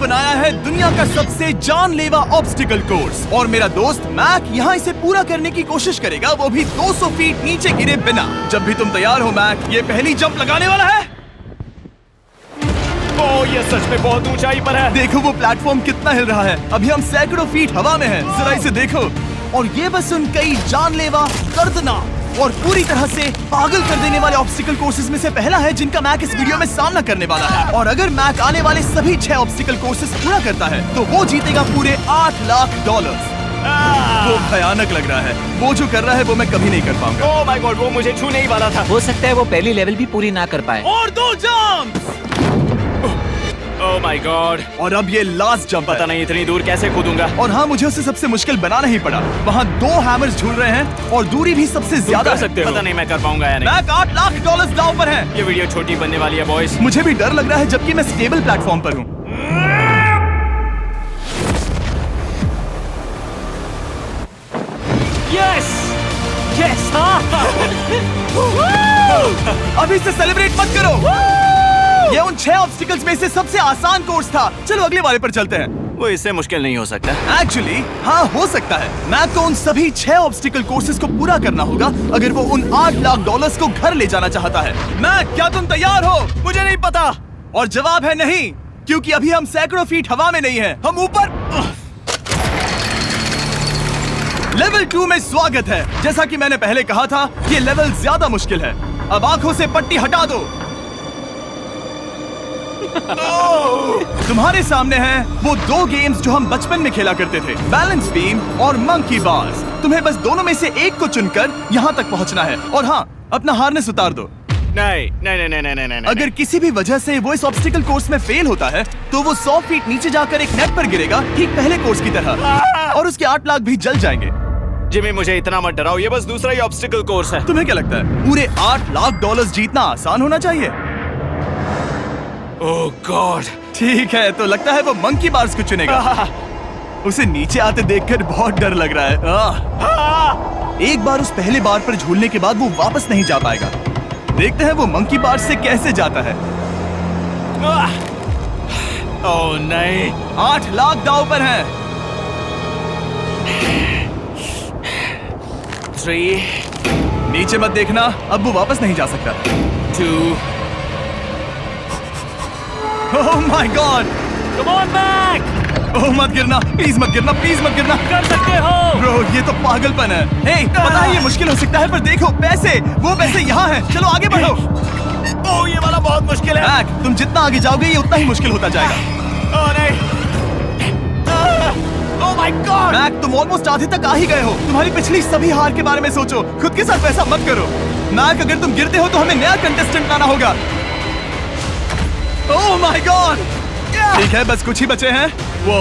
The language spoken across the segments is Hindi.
बनाया है दुनिया का सबसे जानलेवा ऑब्स्टिकल कोर्स और मेरा दोस्त मैक यहाँ इसे पूरा करने की कोशिश करेगा, वो भी 200 फीट नीचे गिरे बिना। जब भी तुम तैयार हो मैक, ये पहली जंप लगाने वाला है। ओह, ये सच में बहुत ऊंचाई पर है। देखो वो प्लेटफॉर्म कितना हिल रहा है। अभी हम सैकड़ों फीट हवा में हैं। जरा इसे देखो। और ये बस उन कई जानलेवा, दर्दनाक और पूरी तरह से पागल कर देने वाले ऑब्स्टिकल कोर्सेज में से पहला है जिनका मैक इस वीडियो में सामना करने वाला है। और अगर मैक आने वाले सभी 6 ऑब्स्टिकल कोर्सेज पूरा करता है तो वो जीतेगा पूरे $8 लाख। वो भयानक लग रहा है। वो जो कर रहा है वो मैं कभी नहीं कर पाऊंगा। ओह माय गॉड, वो मुझे छूने ही वाला था। हो सकता है वो पहली लेवल भी पूरी ना कर पाए। और 2 जंप। Oh my God. और अब ये लास्ट जंप। पता नहीं इतनी दूर कैसे कूदूंगा। और हाँ, मुझे उसे सबसे मुश्किल बनाना ही पड़ा। वहाँ 2 हैमर्स झूल रहे हैं और दूरी भी सबसे ज्यादा कर सकते हो। पता नहीं मैं कर पाऊंगा या नहीं। मैक $8 लाख दांव पर है। ये वीडियो छोटी बनने वाली है बॉयज। मुझे भी डर लग रहा है जबकि मैं स्टेबल प्लेटफॉर्म पर हूँ। Yes yes. अभी से सेलिब्रेट मत करो। ये उन 6 ऑब्स्टिकल्स में से सबसे आसान कोर्स था। चलो अगले वाले पर चलते हैं। वो इससे मुश्किल नहीं हो सकता। एक्चुअली हाँ, हो सकता है। मैक को उन सभी 6 ऑब्स्टिकल कोर्सेज को पूरा करना होगा अगर वो उन $8 लाख को घर ले जाना चाहता है। मैक, क्या तुम तैयार हो? मुझे नहीं पता। और जवाब है नहीं, क्योंकि अभी हम सैकड़ों फीट हवा में नहीं हैं। हम ऊपर। लेवल 2 में स्वागत है। जैसा कि मैंने पहले कहा था, ये लेवल ज्यादा मुश्किल है। अब आंखों से पट्टी हटा दो। तुम्हारे सामने हैं वो 2 गेम्स जो हम बचपन में खेला करते थे, बैलेंस बीम और मंकी बार्स। तुम्हें बस दोनों में से एक को चुनकर यहाँ तक पहुँचना है। और हाँ, अपना हार्नेस उतार दो। नहीं नहीं नहीं नहीं नहीं नहीं। अगर किसी भी वजह से वो इस ऑब्स्टिकल कोर्स में फेल होता है तो वो 100 फीट नीचे जाकर एक नेट पर गिरेगा, ठीक पहले कोर्स की तरह, और उसके 8 लाख भी जल जाएंगे। जिमी, मुझे इतना मत डराओ। ये बस दूसरा ही ऑब्स्टिकल कोर्स है। तुम्हें क्या लगता है पूरे $8 लाख जीतना आसान होना चाहिए? ओह गॉड। ठीक है, तो लगता है वो मंकी बार्स को चुनेगा। उसे नीचे आते देखकर बहुत डर लग रहा है। एक बार उस पहले बार पर झूलने के बाद वो वापस नहीं जा पाएगा। देखते हैं वो मंकी बार्स से कैसे जाता है। ओह नहीं। 8 लाख दांव पर हैं। 3 नीचे मत देखना, अब वो वापस नहीं जा सकता। 2 oh my god. Come on back. Oh मत गिरना, प्लीज मत गिरना, प्लीज मत गिरना। कर सकते हो। ब्रो, ये तो पागलपन है। हे, पता है ये मुश्किल हो सकता है, पर देखो पैसे, वो पैसे यहाँ हैं। चलो आगे बढ़ो। ओह, ये वाला बहुत मुश्किल है। मैक, तुम जितना आगे जाओगे ये उतना ही मुश्किल होता जाएगा। ओह नहीं। ओह माय गॉड। मैक, तुम ऑलमोस्ट आधे तक आ ही गए हो। तुम्हारी पिछली सभी हार के बारे में सोचो। खुद के साथ वैसा मत करो। मैक, अगर तुम गिरते हो तो हमें नया कंटेस्टेंट लाना होगा। ओह माय गॉड। ठीक है, बस कुछ ही बचे हैं। वो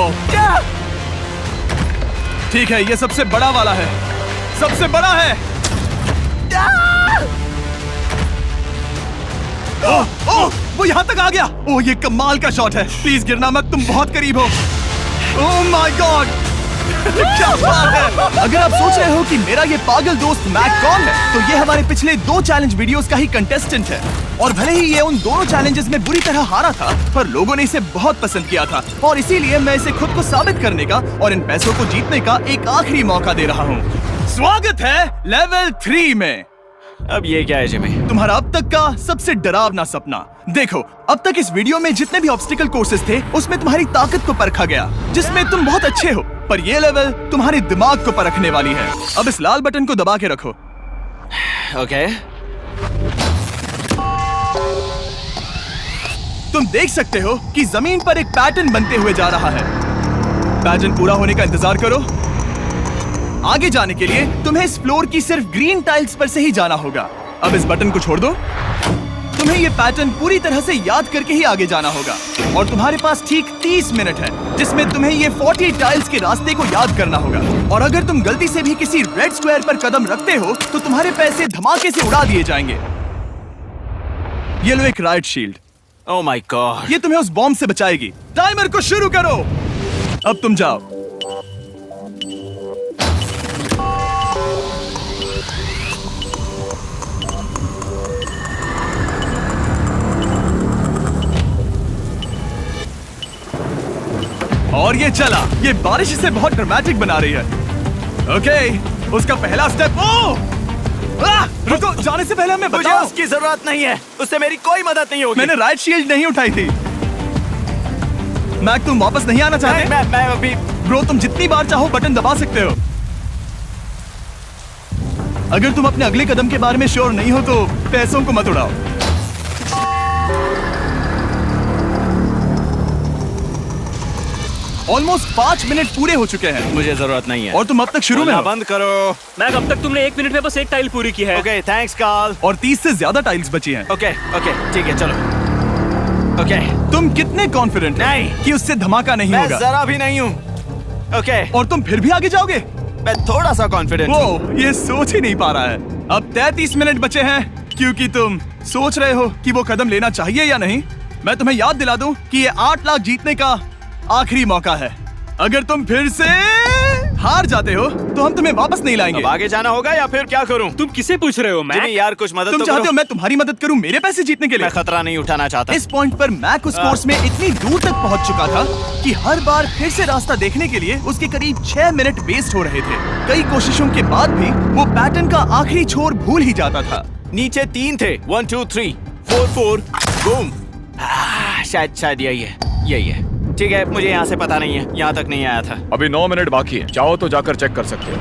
ठीक है, ये सबसे बड़ा वाला है। सबसे बड़ा है। ओह ओह, वो यहाँ तक आ गया। ओह, ये कमाल का शॉट है। प्लीज गिरना मत, तुम बहुत करीब हो। ओह माय गॉड, क्या बात है। अगर आप सोच रहे हो कि मेरा ये पागल दोस्त मैक कौन है, तो ये हमारे पिछले 2 चैलेंज वीडियोस का ही कंटेस्टेंट है। और भले ही ये उन दोनों चैलेंजेस में बुरी तरह हारा था, पर लोगों ने इसे बहुत पसंद किया था और इसीलिए मैं इसे खुद को साबित करने का और इन पैसों को जीतने का एक आखिरी मौका दे रहा हूँ। स्वागत है लेवल 3 में। अब ये क्या है जिमी? तुम्हारा अब तक का सबसे डरावना सपना। देखो, अब तक इस वीडियो में जितने भी ऑब्स्टिकल कोर्सेज थे उसमें तुम्हारी ताकत को परखा गया, जिसमें तुम बहुत अच्छे हो। पर ये लेवल तुम्हारे दिमाग को परखने वाली है। अब इस लाल बटन को दबा के रखो। ओके। तुम देख सकते हो कि जमीन पर एक पैटर्न बनते हुए जा रहा है। पैटर्न पूरा होने का इंतजार करो। आगे जाने के लिए तुम्हें इस फ्लोर की सिर्फ ग्रीन टाइल्स पर से ही जाना होगा। अब इस बटन को छोड़ दो। तुम्हें ये पैटर्न पूरी तरह से याद करके ही आगे जाना होगा और तुम्हारे पास ठीक 30 मिनट है, जिसमें तुम्हें ये 40 टाइल्स के रास्ते को याद करना होगा। और अगर तुम गलती से भी किसी रेड स्क्वायर पर कदम रखते हो तो तुम्हारे पैसे धमाके से उड़ा दिए जाएंगे। ये लो एक right shield. Oh my God. ये तुम्हें उस बॉम्ब से बचाएगी। टाइमर को शुरू करो। अब तुम जाओ। और ये चला। ये बारिश इसे बहुत ड्रामेटिक बना रही है। ओके, उसका पहला स्टेप। रुको, जाने से पहले हमें मुझे बताओ। उसकी जरूरत नहीं है, उससे मेरी कोई मदद नहीं होगी। मैंने राइट शील्ड नहीं उठाई थी। मैक, तुम वापस नहीं आना चाहते? मैं अभी ब्रो, तुम जितनी बार चाहो बटन दबा सकते हो। अगर तुम अपने अगले कदम के बारे में श्योर नहीं हो तो पैसों को मत उड़ाओ। ऑलमोस्ट 5 मिनट पूरे हो चुके हैं मुझे जरूरत नहीं है। और तुम अब तक शुरू में बोलना हो। बंद करो। मैक, अब तक तुमने 1 मिनट में बस एक टाइल पूरी की है। Okay, thanks Carl. और 30 से ज्यादा टाइल्स बची हैं। ओके ठीक है, चलो। ओके, तुम कितने कॉन्फिडेंट नहीं। कि उससे धमाका नहीं मैं होगा? जरा भी नहीं हूँ। ओके, और तुम फिर भी आगे जाओगे? मैं थोड़ा सा कॉन्फिडेंट हूँ। वो ये सोच ही नहीं पा रहा है। अब 33 मिनट बचे हैं क्योंकि तुम सोच रहे हो कि वो कदम लेना चाहिए या नहीं। मैं तुम्हें याद दिला दूं कि ये 8 लाख जीतने का आखिरी मौका है। अगर तुम फिर से हार जाते हो तो हम तुम्हें वापस नहीं लाएंगे। अब आगे जाना होगा या फिर क्या करूं? तुम किसे पूछ रहे हो मैक? जिमी यार, कुछ मदद तुम तो चाहते करो। हो मैं तुम्हारी मदद करूं मेरे पैसे जीतने के लिए? मैं खतरा नहीं उठाना चाहता। इस पॉइंट पर मैक उस कोर्स में इतनी दूर तक पहुंच चुका था कि हर बार फिर से रास्ता देखने के लिए उसके करीब 6 मिनट वेस्ट हो रहे थे। कई कोशिशों के बाद भी वो पैटर्न का आखिरी छोर भूल ही जाता था। नीचे 3 थे। 1 2 3 4 4 बूम। शायद यही है। ठीक है, मुझे यहाँ से पता नहीं है, यहाँ तक नहीं आया था। अभी 9 मिनट बाकी है, चाहो तो जाकर चेक कर सकते हो।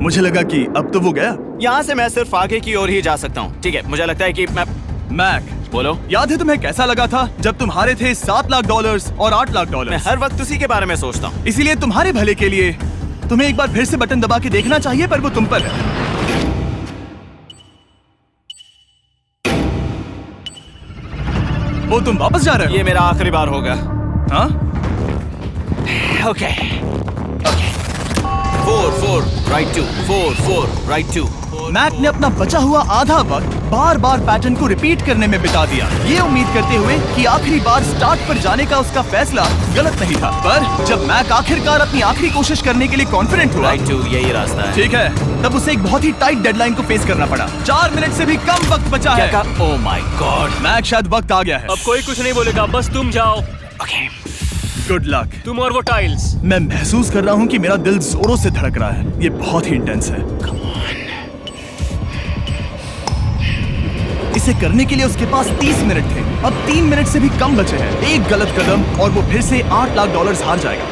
मुझे लगा कि अब तो वो गया। यहाँ से मैं सिर्फ आगे की ओर ही जा सकता हूँ। ठीक है, मुझे लगता है कि मैं मैक, बोलो। याद है तुम्हें कैसा लगा था जब तुम हारे थे $7 लाख और $8 लाख? मैं हर वक्त उसी के बारे में सोचता हूँ। इसीलिए तुम्हारे भले के लिए तुम्हें एक बार फिर से बटन दबा के देखना चाहिए, पर वो तुम पर है। वो तुम वापस जा रहे हो? ये मेरा आखिरी बार होगा। हाँ? Okay 4 4 right 2 4 4 right 2। मैक ने अपना बचा हुआ आधा वक्त बार बार पैटर्न को रिपीट करने में बिता दिया, ये उम्मीद करते हुए कि आखिरी बार स्टार्ट पर जाने का उसका फैसला गलत नहीं था। पर जब मैक आखिरकार अपनी आखिरी कोशिश करने के लिए कॉन्फिडेंट हुआ, राइट 2 यही रास्ता है। ठीक है, तब उसे एक बहुत ही टाइट डेडलाइन को फेस करना पड़ा। 4 मिनट से भी कम वक्त बचा है। ओह माय गॉड। मैक, शायद वक्त आ गया है। अब कोई कुछ नहीं बोलेगा, बस तुम जाओ। Okay, good luck. तुम और वो टाइल्स। मैं महसूस कर रहा हूँ कि मेरा दिल जोरों से धड़क रहा है। ये बहुत ही इंटेंस है। इसे करने के लिए उसके पास 30 मिनट थे। अब 3 मिनट से भी कम बचे हैं। एक गलत कदम और वो फिर से $8 लाख हार जाएगा।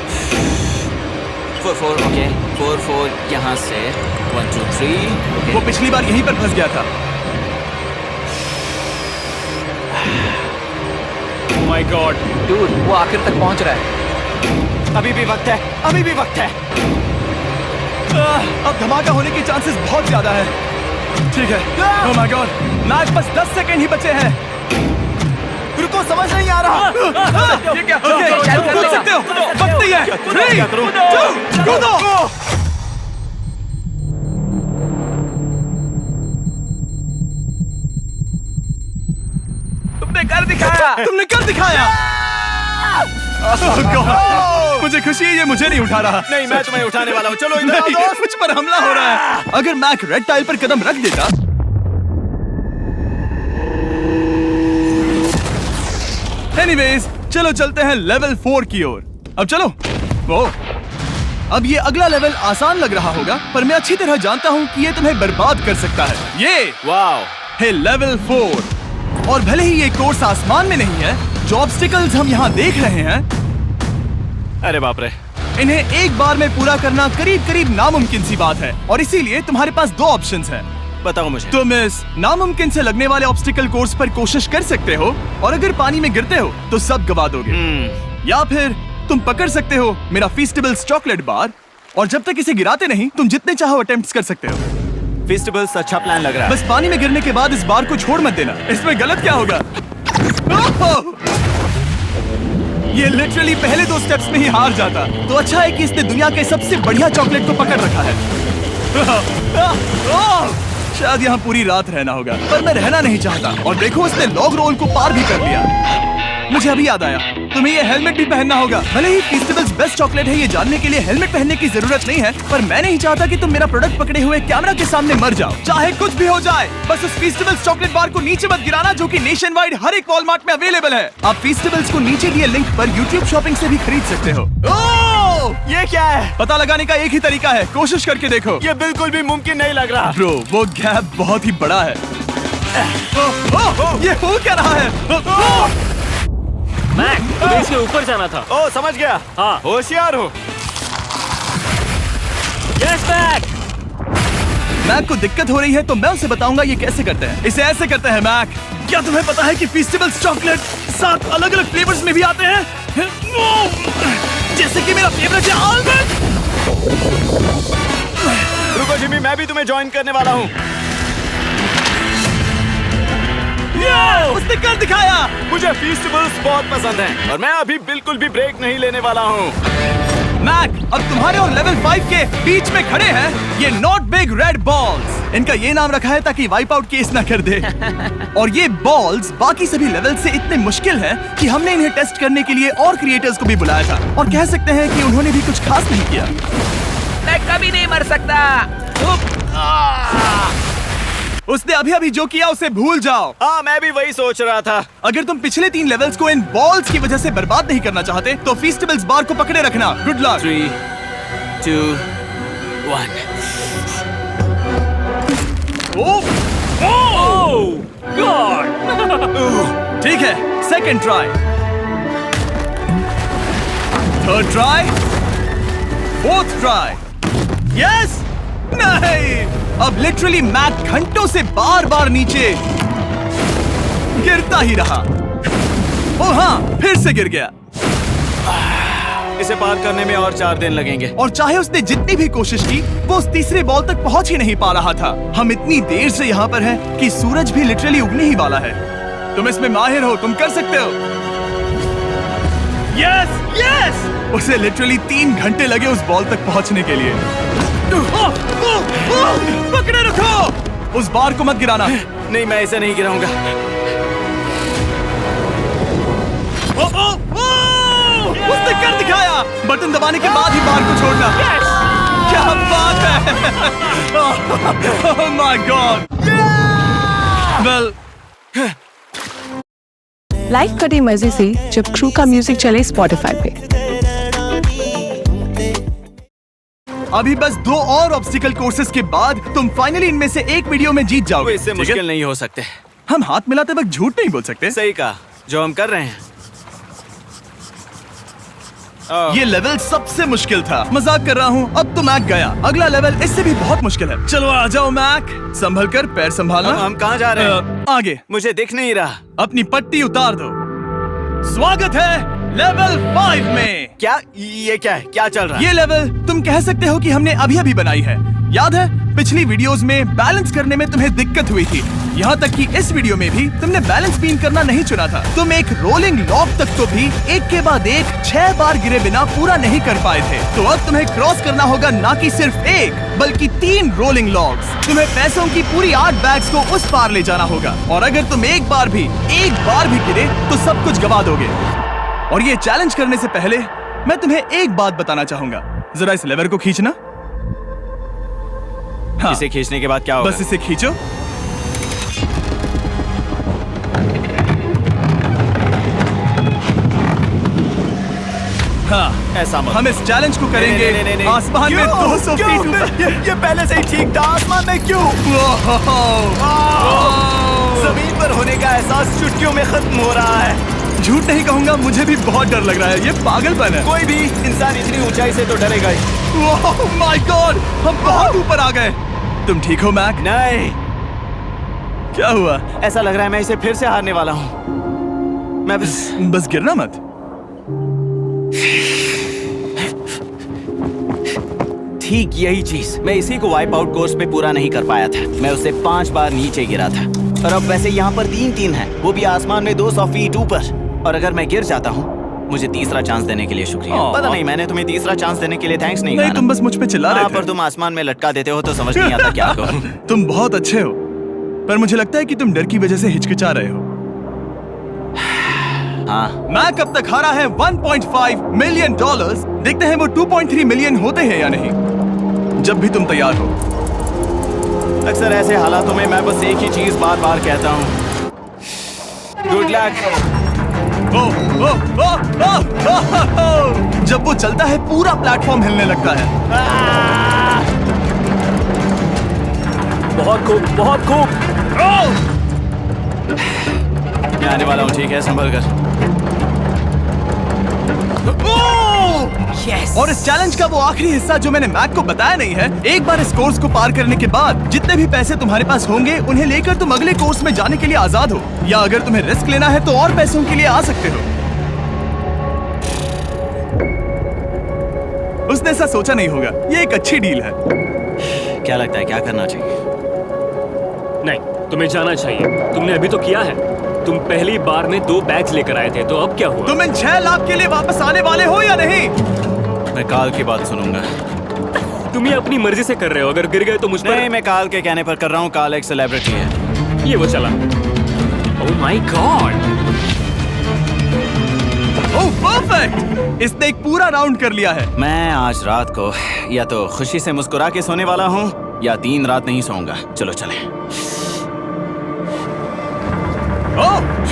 4 4 ओके 4 4 यहाँ से 1 2 3। वो पिछली बार यहीं पर फंस गया था। ओह माय गॉड, डूड, वो आखिर तक पहुंच रहा है। अभी भी वक्त है, अभी भी वक्त है। अब धमाका होने के चांसेस बहुत ज्यादा है। ठीक है। ओह माय गॉड, मैक, बस 10 सेकंड ही बचे हैं। रुको, समझ नहीं आ रहा। ये क्या? ओके, तुम कूद सकते हो। वक्त नहीं है। 3 2 कूदो। तुमने कर दिखाया। तुमने कर दिखाया। Oh God, मुझे खुशी है ये मुझे नहीं उठा रहा। नहीं, मैं तुम्हें उठाने वाला हूँ। चलो इधर आओ नहीं, दोस्त। मुझ पर हमला हो रहा है। अगर मैक रेड टाइल पर कदम रख देता एनीवेज, चलो चलते हैं लेवल 4 की ओर। अब चलो। वो अब ये अगला लेवल आसान लग रहा होगा, पर मैं अच्छी तरह जानता हूँ कि ये तुम्हें बर्बाद कर सकता है। ये वाओ है लेवल 4। और भले ही ये कोर्स आसमान में नहीं है, जो ऑब्स्टिकल्स हम यहाँ देख रहे हैं, अरे बाप रे। इन्हें एक बार में पूरा करना करीब करीब नामुमकिन सी बात है। और इसीलिए तुम्हारे पास 2 ऑप्शंस हैं। बताओ मुझे। तुम इस नामुमकिन से लगने वाले ऑब्स्टिकल कोर्स पर कोशिश कर सकते हो, और अगर पानी में गिरते हो तो सब गवा दोगे। या फिर तुम पकड़ सकते हो मेरा फीस्टेबल्स चॉकलेट बार, और जब तक इसे गिराते नहीं तुम जितने चाहो अटेम्प्ट्स कर सकते हो। फेस्टिवल्स अच्छा प्लान लग रहा है। बस पानी में गिरने के बाद इस बार को छोड़ मत देना। इसमें गलत क्या होगा? ओह! ये लिटरली पहले 2 स्टेप्स में ही हार जाता। तो अच्छा है कि इसने दुनिया के सबसे बढ़िया चॉकलेट को पकड़ रखा है। शायद यहाँ पूरी रात रहना होगा, पर मैं रहना नहीं चाहता। और देखो, इसने लॉग रोल को पार भी कर लिया। मुझे अभी याद आया, तुम्हें ये हेलमेट भी पहनना होगा। भले ही फीस्टेबल्स बेस्ट चॉकलेट है ये जानने के लिए हेलमेट पहनने की जरूरत नहीं है, पर मैं नहीं चाहता कि तुम मेरा प्रोडक्ट पकड़े हुए कैमरा के सामने मर जाओ। चाहे कुछ भी हो जाए, बस उस फीस्टेबल्स चॉकलेट बार को नीचे मत गिराना, जो कि नेशन वाइड हर एक वॉलमार्ट में अवेलेबल है। आप फीस्टेबल्स को नीचे दिए लिंक पर YouTube शॉपिंग से भी खरीद सकते हो। ओह! ये क्या है? पता लगाने का एक ही तरीका है, कोशिश करके देखो। ये बिल्कुल भी मुमकिन नहीं लग रहा। ब्रो, वो गैप बहुत ही बड़ा है। ये हो क्या रहा है? मैक, तुम्हें इसके ऊपर जाना था। ओ, समझ गया। हाँ। होशियार हो। Yes Mac. मैक को दिक्कत हो रही है तो मैं उसे बताऊंगा ये कैसे करते हैं। इसे ऐसे करते हैं मैक। क्या तुम्हें पता है कि फीस्टेबल्स चॉकलेट 7 अलग-अलग फ्लेवर्स में भी आते हैं? जैसे कि मेरा फेवरेट है आलमंड। रुको जिमी, मैं भी तुम्हें ज्वाइन करने वाला हूँ। उसने कर दिखाया। मुझे फीस्टेबल्स बहुत पसंद हैं और मैं अभी बिल्कुल भी ब्रेक नहीं लेने वाला हूँ। मैक, अब तुम्हारे और लेवल 5 के बीच में खड़े हैं ये नॉट बिग रेड बॉल्स। इनका ये नाम रखा है ताकि वाइप आउट केस ना कर दे। और ये बॉल्स बाकी सभी लेवल से इतने मुश्किल हैं कि हमने इन्हें टेस्ट करने के लिए और क्रिएटर्स को भी बुलाया था, और कह सकते हैं कि उन्होंने भी कुछ खास नहीं किया। मैं कभी नहीं मर सकता। उसने अभी जो किया उसे भूल जाओ। हाँ, मैं भी वही सोच रहा था। अगर तुम पिछले 3 लेवल्स को इन बॉल्स की वजह से बर्बाद नहीं करना चाहते तो फीस्टेबल्स बार को पकड़े रखना। Good luck. 3, 2, 1। ओह गॉड। ठीक है, second try, third try, fourth try. Yes! नहीं! अब लिटरली मैक घंटों से बार बार नीचे गिरता ही रहा। ओ हाँ, फिर से गिर गया। इसे पार करने में और 4 दिन लगेंगे। और चाहे उसने जितनी भी कोशिश की, वो उस तीसरे बॉल तक पहुंच ही नहीं पा रहा था। हम इतनी देर से यहाँ पर हैं कि सूरज भी लिटरली उगने ही वाला है। तुम इसमें माहिर हो, तुम कर सकते हो। यस! यस! उसे लिटरली 3 घंटे लगे उस बॉल तक पहुंचने के लिए। पकड़े रखो! उस बार को मत गिराना। नहीं, मैं इसे नहीं गिराऊंगा। उसने कर दिखाया। बटन दबाने के बाद ही बार को छोड़ना। क्या बात है! ओह माय गॉड! वेल, लाइफ कटे मजे से जब क्रू का म्यूजिक चले स्पॉटिफाई पे। अभी बस 2 और ऑब्स्टिकल कोर्सेज के बाद तुम फाइनली इनमें से एक वीडियो में जीत वो जाओगे। इससे ठीक है? मुश्किल नहीं हो सकते। हम हाथ मिलाते वक्त झूठ नहीं बोल सकते। सही कहा, जो हम कर रहे हैं। ये लेवल सबसे मुश्किल था। मजाक कर रहा हूँ। अब तो मैक गया। अगला लेवल इससे भी बहुत मुश्किल है। चलो आ जाओ मैक। संभल कर, पैर संभालना। हम कहाँ जा रहे हैं? आगे। मुझे दिख नहीं रहा। अपनी पट्टी उतार दो। स्वागत है लेवल 5 में। क्या? ये क्या है? क्या चल रहा है? ये लेवल तुम कह सकते हो कि हमने अभी बनाई है। याद है पिछली वीडियोस में बैलेंस करने में तुम्हें दिक्कत हुई थी। यहाँ तक कि इस वीडियो में भी तुमने बैलेंस बीन करना नहीं चुना था। तुम एक रोलिंग लॉक तक तो भी एक के बाद एक 6 बार गिरे बिना पूरा नहीं कर पाए थे। तो अब तुम्हें क्रॉस करना होगा ना कि सिर्फ 1 बल्कि 3 रोलिंग लॉक्स। तुम्हें पैसों की पूरी 8 बैग्स को उस पार ले जाना होगा, और अगर तुम एक बार भी गिरे तो सब कुछ गवा दोगे। और ये चैलेंज करने से पहले मैं तुम्हें एक बात बताना चाहूंगा। जरा इस लेवर को खींचना। हाँ, इसे खींचने के बाद क्या होगा? बस इसे खींचो। हाँ, ऐसा मत। हम इस चैलेंज को करेंगे नहीं। आसमान में 200 क्यों? फीट ऊपर। ये पहले से ही ठीक था। आसमान में क्यों? जमीन पर होने का एहसास चुटकियों में खत्म हो रहा है। झूठ नहीं कहूंगा, मुझे भी बहुत डर लग रहा है। ये पागलपन है। कोई भी इंसान इतनी ऊंचाई से तो डरेगा ही। ओह माय गॉड, हम बहुत ऊपर आ गए। तुम ठीक हो मैक? नहीं, क्या हुआ? ऐसा लग रहा है मैं इसे फिर से हारने वाला हूँ। मैं बस गिरना मत। ठीक यही चीज मैं इसी को वाइप आउट कोर्स पे पूरा नहीं कर पाया था। मैं उससे 5 बार नीचे गिरा था, और अब वैसे यहाँ पर 3 है, वो भी आसमान में 200 फीट ऊपर। और अगर मैं गिर जाता हूँ, मुझे तीसरा चांस देने के लिए शुक्रिया। पता नहीं, मैंने तुम्हें तीसरा चांस देने के लिए थैंक्स नहीं कहा। तुम बस मुझ पे चिल्ला रहे थे। पर तुम आसमान में लटका देते हो तो समझ नहीं आता क्या करूं। तुम बहुत अच्छे हो, पर मुझे लगता है कि तुम डर की वजह से हिचकिचा रहे हो। हाँ। मैक अब तक हारा है 1.5 मिलियन डॉलर्स। देखते हैं वो 2.3 मिलियन होते हैं या नहीं। जब भी तुम तैयार हो। अक्सर ऐसे हालातों में मैं बस एक ही चीज बार बार कहता हूँ, गुड लक। ओ, ओ, ओ, ओ, ओ, ओ, ओ। जब वो चलता है पूरा प्लेटफॉर्म हिलने लगता है। बहुत खूब, बहुत खूब। मैं आने वाला हूँ, ठीक है, संभल कर। Yes. और इस चैलेंज का वो आखिरी हिस्सा जो मैंने मैक को बताया नहीं है, एक बार इस कोर्स को पार करने के बाद जितने भी पैसे तुम्हारे पास होंगे उन्हें लेकर तुम अगले कोर्स में जाने के लिए आजाद हो, या अगर तुम्हें रिस्क लेना है तो और पैसों के लिए आ सकते हो। उसने ऐसा सोचा नहीं होगा, ये एक अच्छी डील है। क्या लगता है क्या करना चाहिए? नहीं, तुम्हें जाना चाहिए। तुमने अभी तो किया है। तुम पहली बार में 2 बैग्स लेकर आए थे, तो अब क्या हुआ? तुम इन 6 लाख के लिए वापस आने वाले हो या नहीं? मैं काल की बात सुनूंगा। तुम ये अपनी मर्जी से कर रहे हो। अगर गिर गए तो मुझ पर। नहीं, मैं काल के कहने पर कर रहा हूँ। काल एक सेलिब्रिटी है। ये वो चला। ओह माय गॉड। Oh perfect! इसने एक पूरा राउंड कर लिया है। मैं आज रात को या तो खुशी से मुस्कुरा के सोने वाला हूँ या 3 रात नहीं सोऊंगा। चलो चलें।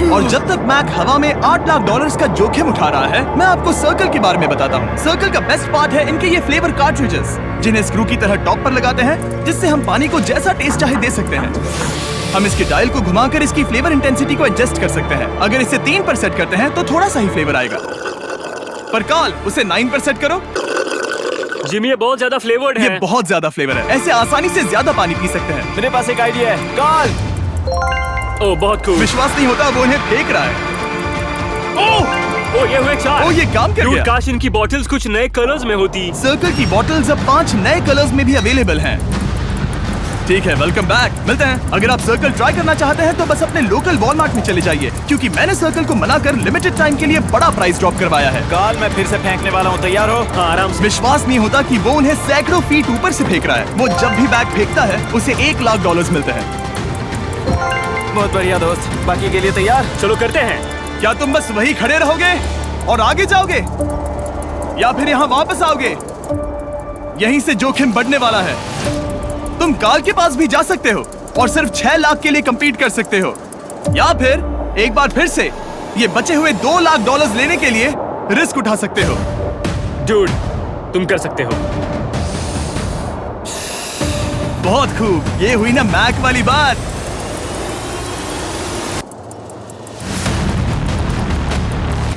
और जब तक मैक हवा में $8 लाख का जोखिम उठा रहा है, मैं आपको सर्कल के बारे में बताता हूँ। सर्कल का बेस्ट पार्ट है इनके ये फ्लेवर कार्ट्रिजेस, जिन्हें स्क्रू की तरह टॉप पर लगाते हैं, जिससे हम पानी को जैसा टेस्ट चाहे दे सकते हैं। हम इसके डायल को घुमाकर इसकी फ्लेवर इंटेंसिटी को एडजस्ट कर सकते हैं। अगर इसे 3 पर सेट करते हैं तो थोड़ा सा ही फ्लेवर आएगा, पर काल उसे 9 पर सेट करो। जिमी, ये बहुत ज्यादा फ्लेवर्ड है। ये बहुत ज्यादा फ्लेवर है, ऐसे आसानी से ज्यादा पानी पी सकते हैं। मेरे पास एक आइडिया है। काल, ओह बहुत खूब। विश्वास नहीं होता, वो उन्हें फेंक रहा है। ओह ये हुए 4। ओह, ये काम कर Dude, गया। काश इनकी बॉटल्स कुछ नए कलर्स में होती। सर्कल की बॉटल्स अब 5 नए कलर्स में भी अवेलेबल हैं। ठीक है, वेलकम बैक। मिलते हैं। अगर आप सर्कल ट्राई करना चाहते हैं तो बस अपने लोकल वॉलमार्ट में चले जाइए, क्योंकि मैंने सर्कल को मना कर लिमिटेड टाइम के लिए बड़ा प्राइस ड्रॉप करवाया है। काल, मैं फिर से फेंकने वाला हूँ। तैयार हो? हाँ, आराम से। विश्वास नहीं होता कि वो उन्हें सैकड़ों फीट ऊपर से फेंक रहा है। वो जब भी बैग फेंकता है उसे $1 लाख मिलते हैं। बहुत बढ़िया दोस्त, बाकी के लिए तैयार? चलो करते हैं। क्या तुम बस वही खड़े रहोगे और आगे जाओगे, या फिर यहाँ वापस आओगे? यहीं से जोखिम बढ़ने वाला है। तुम काल के पास भी जा सकते हो और सिर्फ 6 लाख के लिए compete कर सकते हो, या फिर एक बार फिर से ये बचे हुए $2 लाख लेने के लिए रिस्क उठा सकते हो। Dude, तुम कर सकते हो। बहुत खूब, ये हुई ना मैक वाली बात।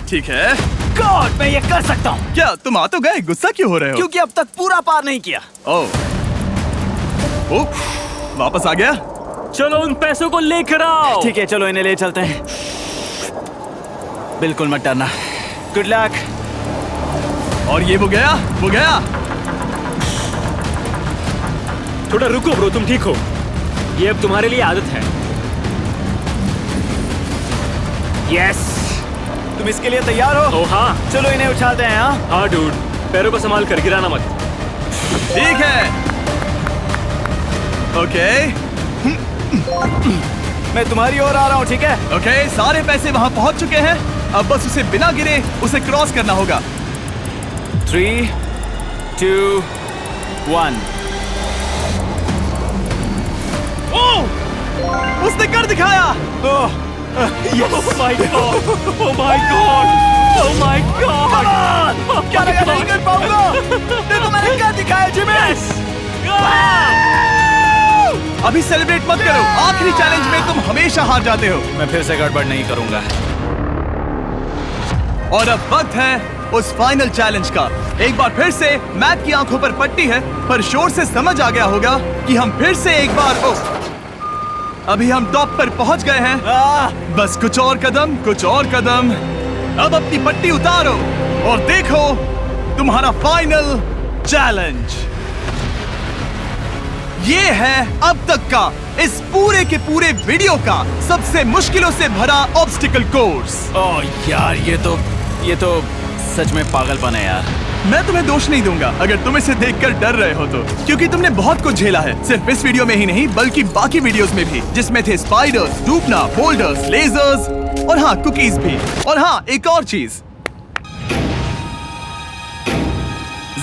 ठीक है। गॉड, मैं ये कर सकता हूँ। क्या तुम आ तो गए, गुस्सा क्यों हो रहे हो? क्योंकि अब तक पूरा पार नहीं किया। ओह, वापस आ गया। चलो उन पैसों को लेकर आओ। ठीक है, चलो इन्हें ले चलते हैं। बिल्कुल मत डरना। Good luck. और ये वो गया, वो गया। थोड़ा रुको ब्रो, तुम ठीक हो? ये अब तुम्हारे लिए आदत है। यस। तुम इसके लिए तैयार हो? ओह हाँ। चलो इन्हें उछालते हैं। हाँ, हाँ डूड, पैरों को संभाल कर, गिराना मत। ठीक है। ओके मैं तुम्हारी ओर आ रहा हूँ, ठीक है? ओके, सारे पैसे वहां पहुंच चुके हैं। अब बस उसे बिना गिरे उसे क्रॉस करना होगा। 3, 2, 1। ओह, उसने कर दिखाया। ओह, Oh my god! Oh my god! Oh my god! क्या लगा नहीं कर पाऊंगा? देखो मैंने क्या दिखाया जिमी। अभी सेलिब्रेट मत करो, आखिरी चैलेंज में तुम हमेशा हार जाते हो। मैं फिर से गड़बड़ नहीं करूंगा। और अब वक्त है उस फाइनल चैलेंज का। एक बार फिर से मैक की आंखों पर पट्टी है, पर शोर से समझ आ गया होगा कि हम फिर से एक बार अभी हम टॉप पर पहुंच गए हैं। बस कुछ और कदम, कुछ और कदम। अब अपनी पट्टी उतारो और देखो तुम्हारा फाइनल चैलेंज। ये है अब तक का इस पूरे के पूरे वीडियो का सबसे मुश्किलों से भरा ऑब्स्टिकल कोर्स। ओह यार, ये तो सच में पागलपन है यार। मैं तुम्हें दोष नहीं दूंगा अगर तुम इसे देखकर डर रहे हो तो, क्योंकि तुमने बहुत कुछ झेला है, सिर्फ इस वीडियो में ही नहीं बल्कि बाकी वीडियोस में भी, जिसमें थे स्पाइडर्स, डूबना, बोल्डर्स, लेजर्स और हाँ कुकीज भी। और हाँ एक और चीज,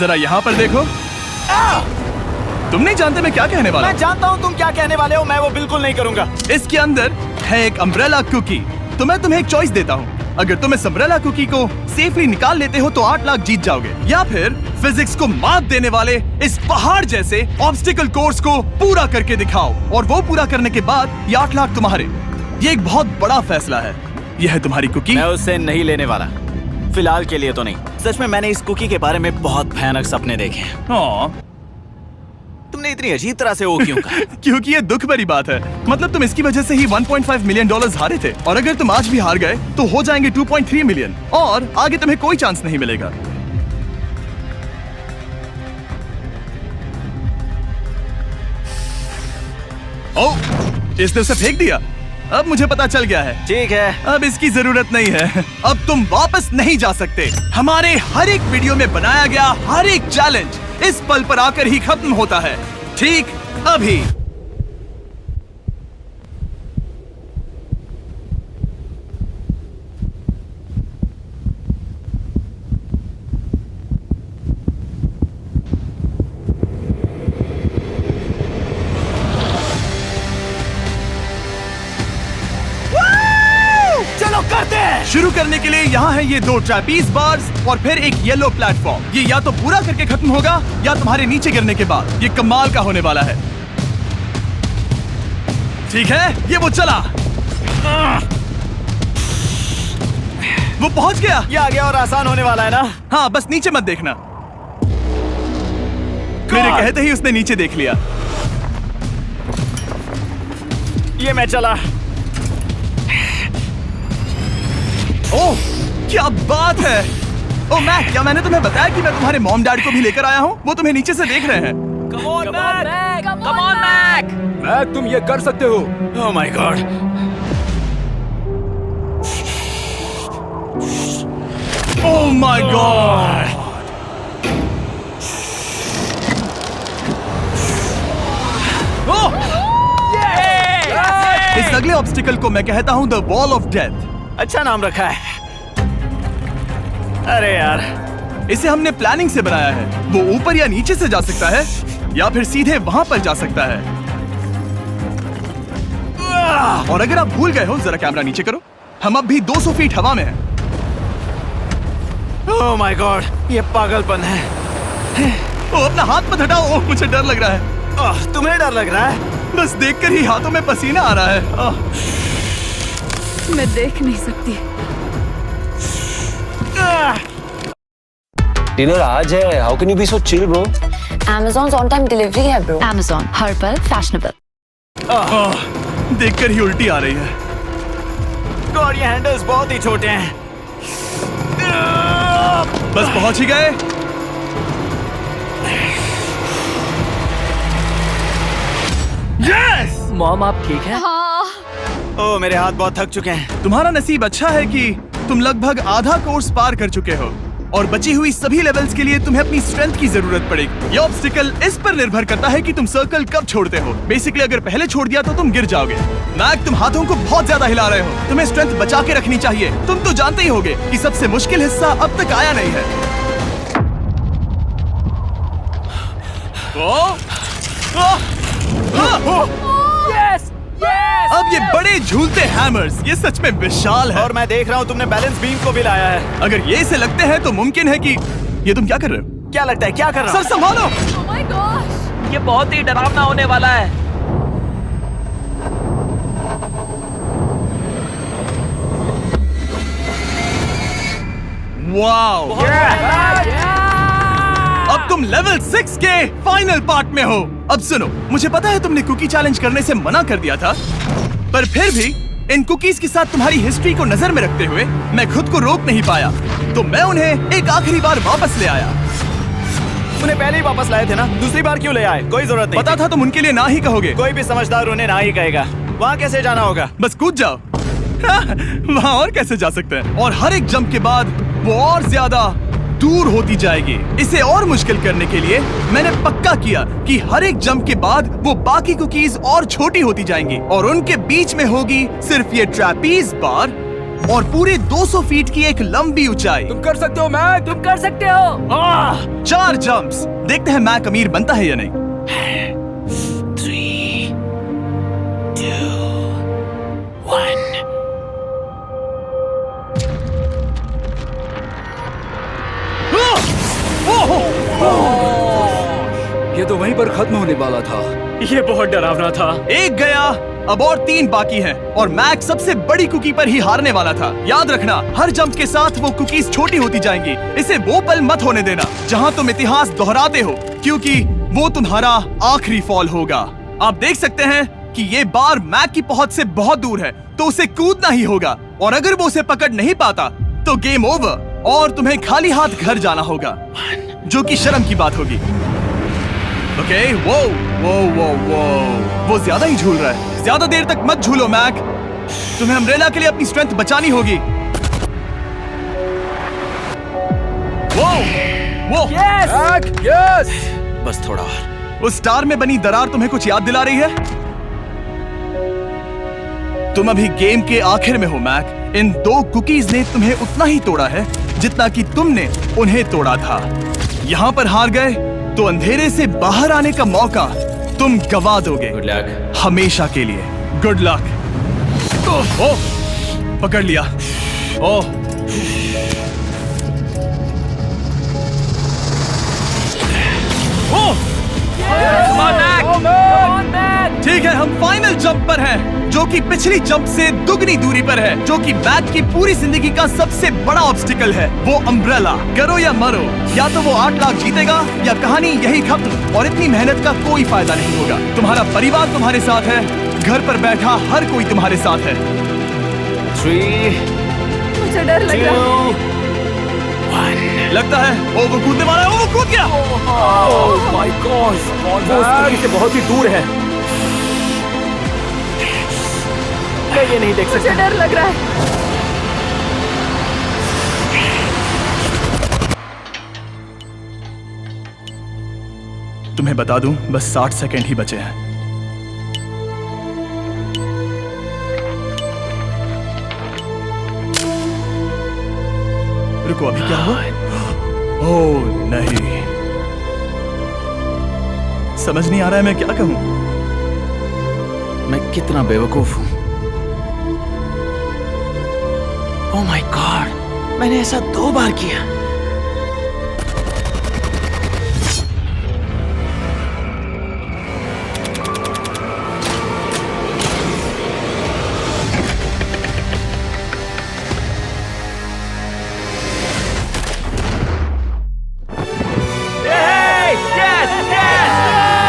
जरा यहाँ पर देखो। तुम नहीं जानते मैं क्या कहने वाला मैं जानता हूँ तुम क्या कहने वाले हो, मैं वो बिल्कुल नहीं करूंगा। इसके अंदर है एक अम्ब्रेला कुकी। तो मैं तुम्हें एक चॉइस देता हूँ, अगर तुम इस अम्ब्रेला कुकी को सेफली निकाल लेते हो तो 8 लाख जीत जाओगे, या फिर फिजिक्स को मात देने वाले इस पहाड़ जैसे ऑब्स्टिकल कोर्स को पूरा करके दिखाओ, और वो पूरा करने के बाद ये 8 लाख तुम्हारे। ये एक बहुत बड़ा फैसला है। यह है तुम्हारी कुकी। मैं उससे नहीं लेने वाला, फिलहाल के लिए तो नहीं। सच में मैंने इस कुकी के बारे में बहुत भयानक सपने देखे हैं। हाँ। तुमने इतनी अजीब तरह से वो क्यों कहा? क्योंकि ये दुख भरी बात है। मतलब तुम इसकी वजह से ही 1.5 मिलियन डॉलर्स हारे थे, और अगर तुम आज भी हार गए तो हो जाएंगे 2.3 मिलियन, और आगे तुम्हें कोई चांस नहीं मिलेगा। ओह, इसने उसे फेंक दिया। अब मुझे पता चल गया है। ठीक है, अब इसकी जरूरत नहीं है। अब तुम वापस नहीं जा सकते। हमारे हर एक वीडियो में बनाया गया हर एक चैलेंज इस पल पर आकर ही खत्म होता है, ठीक अभी। चलो करते हैं। शुरू करने के लिए यहाँ है ये 2 ट्रैपीज बार्स और फिर एक येलो प्लेटफॉर्म। ये या तो पूरा करके खत्म होगा या तुम्हारे नीचे गिरने के बाद। ये कमाल का होने वाला है। ठीक है, ये वो चला, वो पहुंच गया। ये आगे और आसान होने वाला है ना? हाँ, बस नीचे मत देखना। मेरे कहते ही उसने नीचे देख लिया। ये मैं चला। ओह, क्या बात है। ओह मैक, क्या मैंने तुम्हें बताया कि मैं तुम्हारे मॉम डैड को भी लेकर आया हूँ? वो तुम्हें नीचे से देख रहे हैं। Come on, Mac! मैक, तुम ये कर सकते हो। ओह my God. Oh my God. इस अगले ऑब्स्टिकल को मैं कहता हूँ द वॉल ऑफ डेथ। अच्छा नाम रखा है। अरे यार, इसे हमने प्लानिंग से बनाया है। वो ऊपर या नीचे से जा सकता है या फिर सीधे वहां पर जा सकता है। और अगर आप भूल गए हो, जरा कैमरा नीचे करो। हम अब भी 200 फीट हवा में हैं। ओह माय गॉड, ये पागलपन है। ओ, अपना हाथ मत हटाओ। ओह, मुझे डर लग रहा है। ओह, तुम्हें डर लग रहा है? बस देखकर ही हाथों में पसीना आ रहा है। मैं देख नहीं सकती। डिनर आज है। How can you be so chill bro? Amazon's on-time delivery है bro. Amazon, हर पल फैशनेबल। देखकर ही उल्टी आ रही है। गॉड, ये हैंडल्स बहुत ही छोटे हैं। बस पहुंच ही गए। यस! मॉम, आप ठीक है? ओह, मेरे हाथ बहुत थक चुके हैं। तुम्हारा नसीब अच्छा है कि तुम लगभग आधा कोर्स पार कर चुके हो, और बची हुई सभी लेवल्स के लिए तुम्हें अपनी स्ट्रेंथ की जरूरत पड़ेगी। ये ऑब्स्टिकल इस पर निर्भर करता है कि तुम सर्कल कब छोड़ते हो। बेसिकली अगर पहले छोड़ दिया तो तुम गिर जाओगे। मैक, तुम हाथों को बहुत ज्यादा हिला रहे हो। तुम्हें स्ट्रेंथ बचा के रखनी चाहिए। तुम तो जानते ही होगे कि सबसे मुश्किल हिस्सा अब तक आया नहीं है। अब ये बड़े झूलते हैमर्स, ये सच में विशाल है। और मैं देख रहा हूँ तुमने बैलेंस बीम को भी लाया है। अगर ये इसे लगते हैं तो मुमकिन है कि ये तुम क्या कर रहे हो? क्या लगता है, क्या कर रहा सर हूँ? संभालो। Oh my gosh! ये बहुत ही डरावना होने वाला है। वाओ! अब तुम लेवल 6 के फाइनल पार्ट में हो। अब सुनो, मुझे पता है तुमने कुकी चैलेंज करने से मना कर दिया था, पर फिर भी इन कुकीज के साथ तुम्हारी हिस्ट्री को नजर में रखते हुए मैं खुद को रोक नहीं पाया, तो मैं उन्हें एक आखिरी बार वापस ले आया। उन्हें पहले ही वापस लाए थे ना, दूसरी बार क्यों ले आए? कोई जरूरत नहीं पता था तुम उनके लिए ना ही कहोगे। कोई भी समझदार उन्हें ना ही कहेगा। वहाँ कैसे जाना होगा? बस कूद जाओ। वहाँ और कैसे जा सकते हैं? और हर एक जंप के बाद वो और ज्यादा दूर होती जाएगी। इसे और मुश्किल करने के लिए मैंने पक्का किया कि हर एक जंप के बाद वो बाकी कुकीज और छोटी होती जाएंगी और उनके बीच में होगी सिर्फ ये ट्रैपीज बार और पूरे 200 फीट की एक लंबी ऊंचाई। तुम कर सकते हो मैक। तुम कर सकते हो। 4 जंप्स। देखते हैं मैक अमीर बनता है या नहीं। 3, 2, 1। ये तो वहीं पर खत्म होने वाला था। ये बहुत डरावना था। एक गया, अब और 3 बाकी हैं और मैक सबसे बड़ी कुकी पर ही हारने वाला था। याद रखना, हर जंप के साथ वो कुकीज छोटी होती जाएंगी। इसे वो पल मत होने देना जहां तुम इतिहास दोहराते हो, क्योंकि वो तुम्हारा आखिरी फॉल होगा। आप देख सकते हैं कि ये बार मैक की पहुंच से बहुत दूर है, तो उसे कूदना ही होगा और अगर वो उसे पकड़ नहीं पाता तो गेम ओवर और तुम्हें खाली हाथ घर जाना होगा, जो कि शर्म की बात होगी। ओके, वो ज्यादा ही झूल रहा है। ज्यादा देर तक मत झूलो मैक, तुम्हें अम्ब्रेला के लिए अपनी स्ट्रेंथ बचानी होगी। वो मैक, यस। बस थोड़ा और। उस स्टार में बनी दरार तुम्हें कुछ याद दिला रही है? तुम अभी गेम के आखिर में हो मैक। इन 2 कुकीज ने तुम्हें उतना ही तोड़ा है जितना कि तुमने उन्हें तोड़ा था। यहाँ पर हार गए तो अंधेरे से बाहर आने का मौका तुम गवा दोगे। Good luck. हमेशा के लिए। Good luck. ओह, पकड़ लिया। ओह, ओह, ठीक है, हम फाइनल जंप पर हैं, जो कि पिछली जंप से दुगनी दूरी पर है, जो कि मैक की पूरी जिंदगी का सबसे बड़ा ऑब्स्टिकल है, वो अम्ब्रेला। करो या मरो, या तो वो 8 लाख जीतेगा या कहानी यही खत्म और इतनी मेहनत का कोई फायदा नहीं होगा। तुम्हारा परिवार तुम्हारे साथ है, घर पर बैठा हर कोई तुम्हारे साथ है। 3, मुझे डर लग रहा है। 2, 1। लगता है वो कूदने वाला है। वो कूद गया। ओह माय गॉड, वो उस कुकी से बहुत ही दूर है। मैं ये नहीं देख सकता। मुझे डर लग रहा है। तुम्हें बता दूं, बस 60 सेकंड ही बचे हैं। रुको, अभी क्या हुआ? ओह नहीं, समझ नहीं आ रहा है मैं क्या कहूं। मैं कितना बेवकूफ हूं। ओह माय गॉड, मैंने ऐसा 2 बार किया।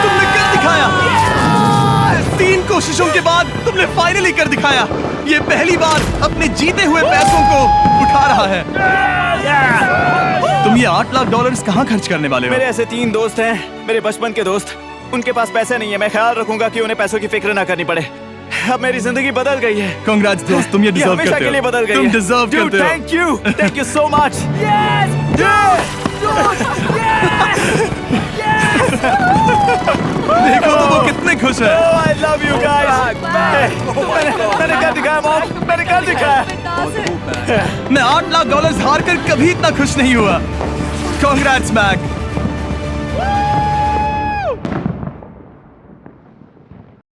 तुमने कर दिखाया। 3 कोशिशों के बाद तुमने फाइनली कर दिखाया। ये पहली बार अपने जीते हुए पैसों को उठा रहा है। तुम ये $8 लाख कहाँ खर्च करने वाले हो? मेरे ऐसे 3 दोस्त हैं, मेरे बचपन के दोस्त। उनके पास पैसे नहीं है। मैं ख्याल रखूंगा कि उन्हें पैसों की फिक्र ना करनी पड़े। अब मेरी जिंदगी बदल गई है। कांग्रेट्स दोस्त, तुम ये डिजर्व हमेशा करते के हो। लिए बदल गई तुम है। डिजर्व करते हो। Thank you so much. देखो तो वो कितने खुश है। I love you guys. मैंने कर दिखाया मॉम, मैंने कर दिखाया। मैं $8 लाख हार कर कभी इतना खुश नहीं हुआ। Congrats Mac.